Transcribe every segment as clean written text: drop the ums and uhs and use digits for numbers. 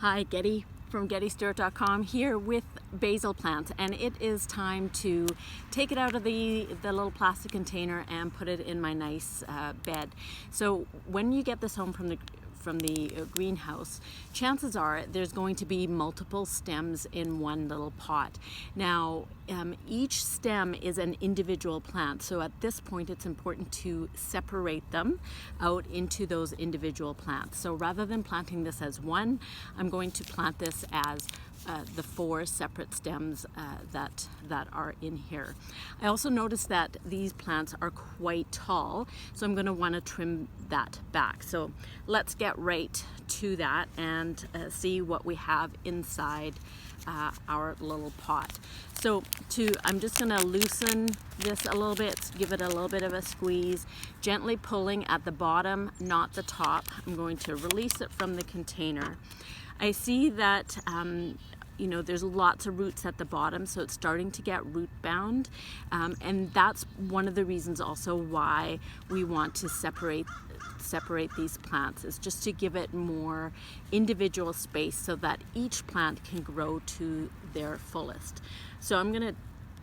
Hi, Getty from GettyStewart.com here with basil plants, and it is time to take it out of the little plastic container and put it in my nice bed. So when you get this home from the greenhouse, chances are there's going to be multiple stems in one little pot. Now, each stem is an individual plant, so at this point it's important to separate them out into those individual plants. So rather than planting this as one, I'm going to plant this as the 4 separate stems that are in here. I also noticed that these plants are quite tall, so I'm going to want to trim that back. So let's get right to that and see what we have inside our little pot. So I'm just going to loosen this a little bit, give it a little bit of a squeeze, gently pulling at the bottom, not the top. I'm going to release it from the container. I see that there's lots of roots at the bottom, so it's starting to get root bound, and that's one of the reasons also why we want to separate these plants, is just to give it more individual space so that each plant can grow to their fullest. So I'm going to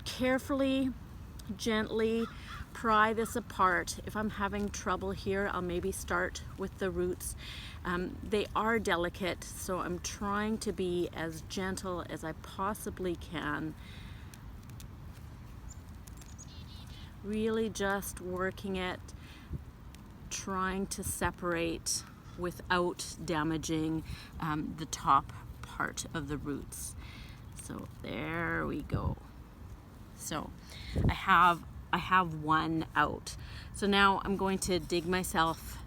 carefully, gently pry this apart. If I'm having trouble here, I'll maybe start with the roots. They are delicate, so I'm trying to be as gentle as I possibly can. Really just working it, trying to separate without damaging the top part of the roots. So there we go. So I have one out. So now I'm going to dig myself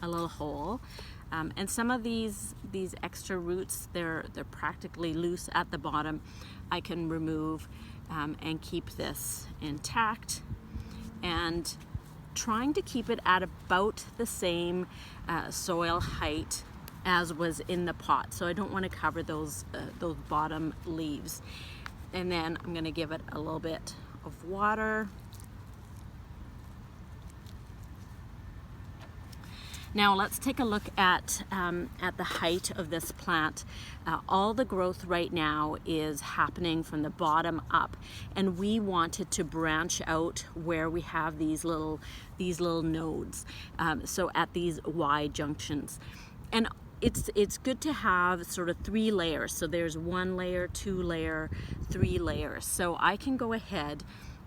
a little hole, and some of these extra roots, they're practically loose at the bottom. I can remove and keep this intact, and trying to keep it at about the same soil height as was in the pot. So I don't want to cover those bottom leaves. And then I'm going to give it a little bit of water. Now let's take a look at the height of this plant. All the growth right now is happening from the bottom up, and we want it to branch out where we have these little nodes, so at these Y junctions. And it's good to have sort of 3 layers. So there's 1 layer, 2 layer, 3 layers. So I can go ahead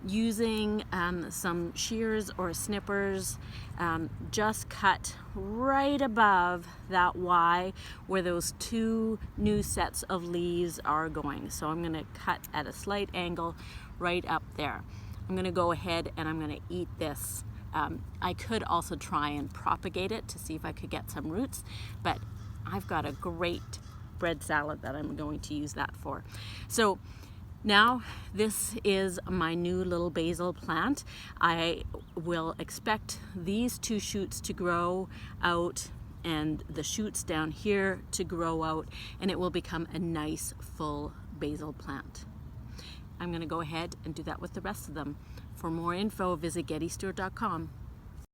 using some shears or snippers, just cut right above that Y where those 2 new sets of leaves are going. So I'm going to cut at a slight angle right up there. I'm going to go ahead and I'm going to eat this. I could also try and propagate it to see if I could get some roots, but I've got a great bread salad that I'm going to use that for. So now this is my new little basil plant. I will expect these 2 shoots to grow out and the shoots down here to grow out, and it will become a nice full basil plant. I'm going to go ahead and do that with the rest of them. For more info, visit GettyStewart.com.